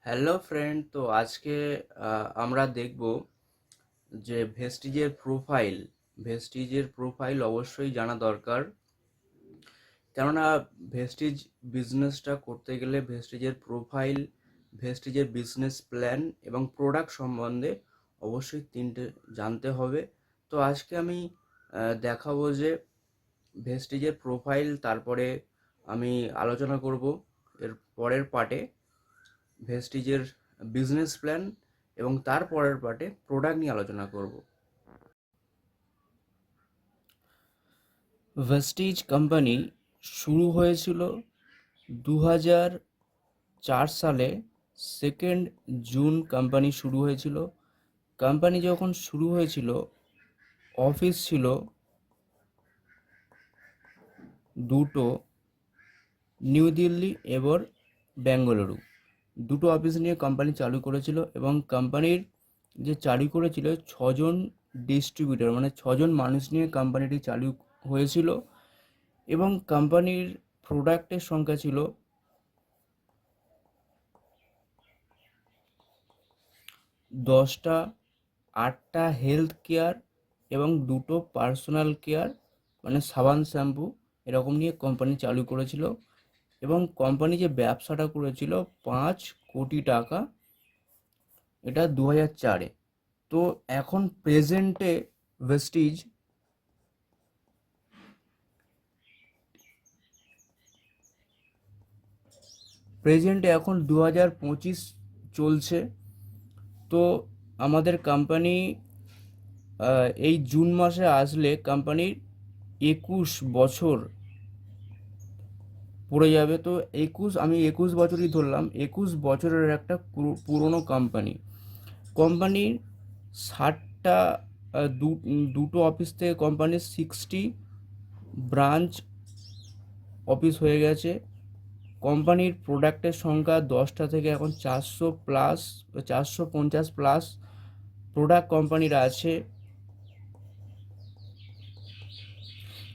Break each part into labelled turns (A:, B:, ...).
A: Hello friend, তো আজকে আমরা দেখব যে ভেস্টিজের প্রোফাইল অবশ্যই জানা দরকার। কেননা ভেস্টিজ বিজনেসটা করতে গেলে ভেস্টিজের বিজনেস প্ল্যান এবং প্রোডাক্ট সম্বন্ধে অবশ্যই তিনটে জানতে হবে। তো আজকে আমি দেখাবো যে ভেস্টিজের প্রোফাইল, তারপরে আমি আলোচনা করব এর পরের পার্টে ভেস্টিজের বিজনেস প্ল্যান, এবং তার পরের পার্টে প্রোডাক্ট নিয়ে আলোচনা করব। ভেস্টিজ কোম্পানি শুরু হয়েছিল 2004 সালে। 2 জুন কোম্পানি শুরু হয়েছিল। কোম্পানি যখন শুরু হয়েছিল, অফিস ছিল দুটো, নিউ দিল্লি এবং বেঙ্গালুরু। দুটো অফিস নিয়ে কোম্পানি চালু করেছিল, এবং কোম্পানির যে চালু করেছিল 6জন ডিস্ট্রিবিউটর, মানে 6জন মানুষ নিয়ে কোম্পানিটি চালু হয়েছিল। এবং কোম্পানির প্রোডাক্টের সংখ্যা ছিল 10টা, 8টা হেলথ কেয়ার এবং 2টো পার্সোনাল কেয়ার, মানে সাবান শ্যাম্পু, এরকম নিয়ে কোম্পানি চালু করেছিল। এবং কোম্পানি যে ব্যবসাটা করেছিল 5 কোটি টাকা, এটা 2004-এ। তো এখন ভেস্টিজ প্রেজেন্টে এখন 2025 চলছে। তো আমাদের কোম্পানি এই জুন মাসে আসলে কোম্পানির 21 বছর পড়ে যাবে। তো আমি 21 বছরই ধরলাম, 21 বছরের একটা পুরনো কোম্পানি। কোম্পানির 60টা, দুটো অফিস থেকে কোম্পানির 60 ব্রাঞ্চ অফিস হয়ে গেছে। কোম্পানির প্রোডাক্টের সংখ্যা 10টা থেকে এখন 400+, 450+ প্রোডাক্ট কোম্পানির আছে।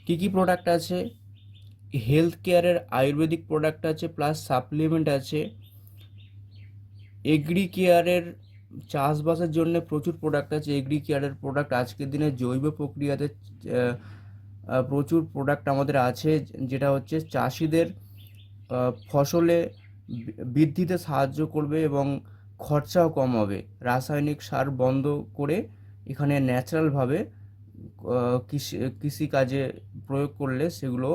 A: কী কী প্রোডাক্ট আছে? হেলথ কেয়ারের আয়ুর্বেদিক প্রোডাক্ট আছে, প্লাস সাপ্লিমেন্ট আছে। এগ্রি কেয়ারের চাষবাসের জন্য প্রচুর প্রোডাক্ট আছে। এগ্রি কেয়ারের প্রোডাক্ট আজকের দিনে জৈব প্রক্রিয়াতে প্রচুর প্রোডাক্ট আমাদের আছে, যেটা হচ্ছে চাষিদের ফসলে বৃদ্ধিতে সাহায্য করবে এবং খরচাও কম হবে। রাসায়নিক সার বন্ধ করে এখানে ন্যাচারালভাবে কৃষিকাজে প্রয়োগ করলে সেগুলো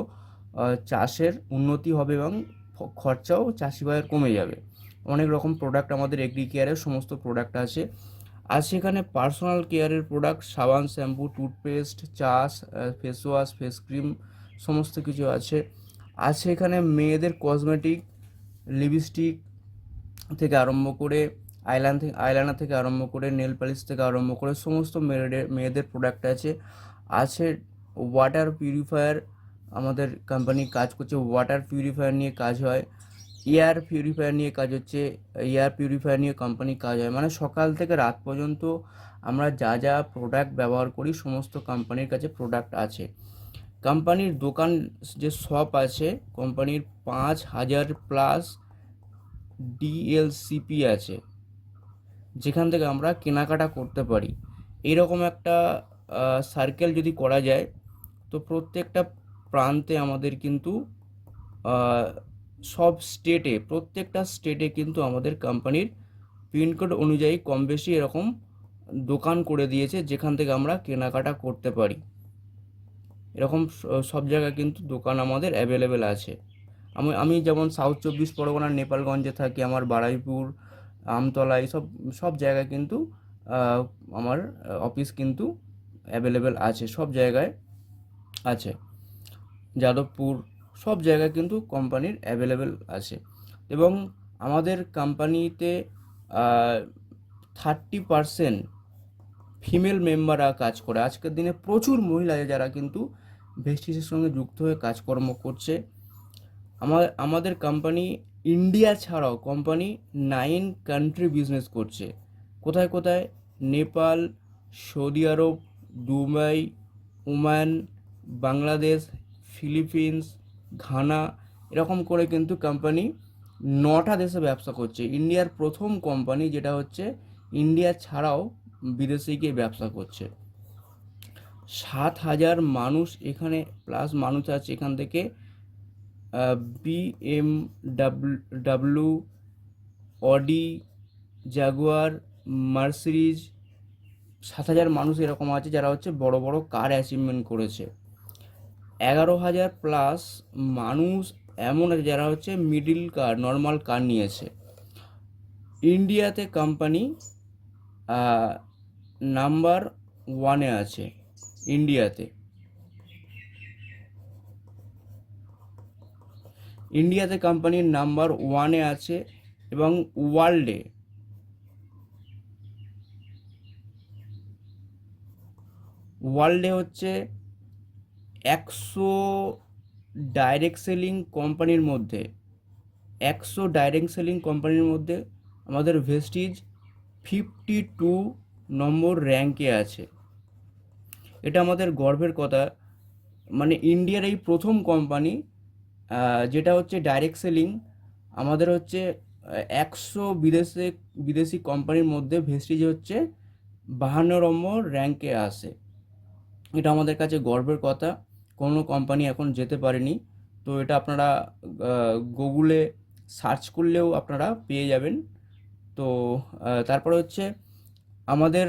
A: চাষের উন্নতি হবে এবং খরচাও চাষি ভাইয়ের কমে যাবে। অনেক রকম প্রোডাক্ট আমাদের এগ্রি কেয়ারের সমস্ত প্রোডাক্ট আছে। আর সেখানে পার্সোনাল কেয়ারের প্রোডাক্ট, সাবান, shampoo, toothpaste, face wash, face cream, সমস্ত কিছু আছে। আছে এখানে মেয়েদের কসমেটিক, লিপস্টিক থেকে আরম্ভ করে আইলাইনার থেকে আরম্ভ করে নেল পালিশ থেকে আরম্ভ করে সমস্ত মেয়েদের প্রোডাক্ট আছে। আছে ওয়াটার পিউরিফায়ার, আমাদের কোম্পানি কাজ করছে ওয়াটার পিউরিফায়ার নিয়ে কাজ হয়। এয়ার পিউরিফায়ার নিয়ে কাজ হচ্ছে, এয়ার পিউরিফায়ার নিয়ে কোম্পানি কাজ হয়। মানে সকাল থেকে রাত পর্যন্ত আমরা যা যা প্রোডাক্ট ব্যবহার করি সমস্ত কোম্পানির কাছে প্রোডাক্ট আছে। কোম্পানির দোকান, যে শপ আছে, কোম্পানির 5,000+ ডিএলসিপি আছে, যেখান থেকে আমরা কেনাকাটা করতে পারি। এরকম একটা সার্কেল যদি করা যায়, তো প্রত্যেকটা প্রান্তে আমাদের কিন্তু আহ, প্রত্যেকটা স্টেটে কিন্তু আমাদের কোম্পানির পিনকোড অনুযায়ী কম বেশি এরকম দোকান করে দিয়েছে, যেখান থেকে আমরা কেনাকাটা করতে পারি। এরকম সব জায়গায় কিন্তু দোকান আমাদের অ্যাভেলেবেল আছে। আমি যেমন সাউথ 24 পরগনার নেপালগঞ্জে থাকি, আমার বারুইপুর, আমতলা, এইসব সব জায়গায় কিন্তু আমার অফিস কিন্তু অ্যাভেলেবেল আছে, সব জায়গায় আছে। যাদবপুর, সব জায়গায় কিন্তু কোম্পানির অ্যাভেলেবেল আছে। এবং আমাদের কোম্পানিতে 30% ফিমেল মেম্বাররা কাজ করে। আজকের দিনে প্রচুর মহিলা যারা কিন্তু ভেস্টিজের সঙ্গে যুক্ত হয়ে কাজকর্ম করছে। আমাদের কোম্পানি ইন্ডিয়া ছাড়াও কোম্পানি 9 কান্ট্রি বিজনেস করছে। কোথায় কোথায়? Nepal, Saudi Arab, Dubai, Oman, Bangladesh, Philippines, Ghana, এরকম করে কিন্তু কোম্পানি 9টা দেশে ব্যবসা করছে। ইন্ডিয়ার প্রথম কোম্পানি, যেটা হচ্ছে ইন্ডিয়া ছাড়াও বিদেশে গিয়ে ব্যবসা করছে। 7,000 মানুষ এখানে প্লাস মানুষ আছে এখান থেকে। BMW, অডি, জাগুয়ার, মার্সিডিজ, 7,000 মানুষ এরকম আছে যারা হচ্ছে বড় বড় কার অ্যাচিভমেন্ট করেছে। 11,000 প্লাস মানুষ এমন আছে যারা হচ্ছে মিডিল কার, নর্মাল কার নিয়েছে। ইন্ডিয়াতে কোম্পানি নাম্বার 1-এ আছে। ইন্ডিয়াতে কোম্পানির নাম্বার 1-এ আছে এবং ওয়ার্ল্ডে হচ্ছে 100 ডাইরেক্ট সেলিং কোম্পানির মধ্যে 100 ডাইরেক্ট সেলিং কোম্পানির মধ্যে আমাদের ভেস্টিজ 52 নম্বর র্যাঙ্কে আছে। এটা আমাদের গর্বের কথা। মানে ইন্ডিয়ার এই প্রথম কোম্পানি যেটা হচ্ছে ডাইরেক্ট সেলিং, আমাদের হচ্ছে 100 বিদেশি কোম্পানির মধ্যে ভেস্টিজ হচ্ছে 52 নম্বর র্যাঙ্কে আসে। এটা আমাদের কাছে গর্বের কথা। কোনো কোম্পানি এখন যেতে পারেনি। তো এটা আপনারা গুগলে সার্চ করলেও আপনারা পেয়ে যাবেন। তো তারপরে হচ্ছে আমাদের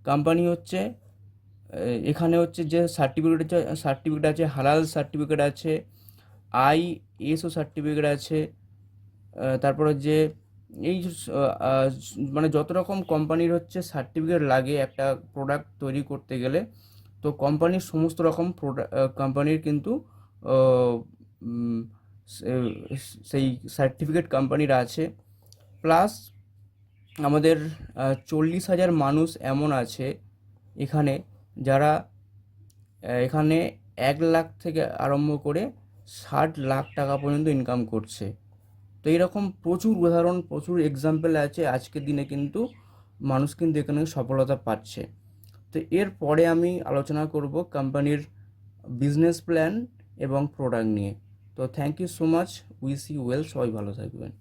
A: কোম্পানি হচ্ছে এখানে হচ্ছে যে সার্টিফিকেট আছে, হালাল সার্টিফিকেট আছে, ISO সার্টিফিকেট আছে। তারপরে যে এই মানে যত রকম কোম্পানির হচ্ছে সার্টিফিকেট লাগে একটা প্রোডাক্ট তৈরি করতে গেলে, তো কোম্পানির সমস্ত রকম কোম্পানির কিন্তু উম, সেই সার্টিফিকেট কোম্পানির আছে। প্লাস আমাদের 40,000 মানুষ এমন আছে এখানে যারা এখানে 1 লাখ থেকে আরম্ভ করে 60 লাখ টাকা পর্যন্ত ইনকাম করছে। তো এইরকম প্রচুর উদাহরণ, প্রচুর এক্সাম্পল আছে। আজকের দিনে কিন্তু মানুষ কিন্তু এখানে সফলতা পাচ্ছে। তো এর পরে আমি আলোচনা করব কোম্পানির বিজনেস প্ল্যান এবং প্রোডাক্ট নিয়ে। তো thank you so much, wish you well, সবাই ভালো থাকবেন।